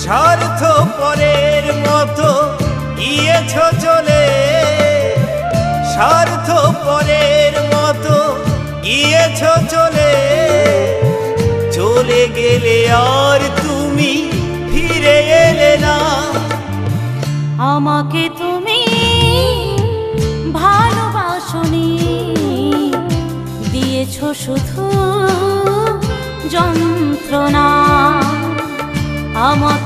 স্বার্থপরের মতো গিয়েছ চলে, স্বার্থপরের মতো গিয়েছ চলে, চলে গেলে আর তুমি ফিরে এলে না। আমাকে তুমি ভালোবাসনি, দিয়েছ শুধু যন্ত্রণা। আমাকে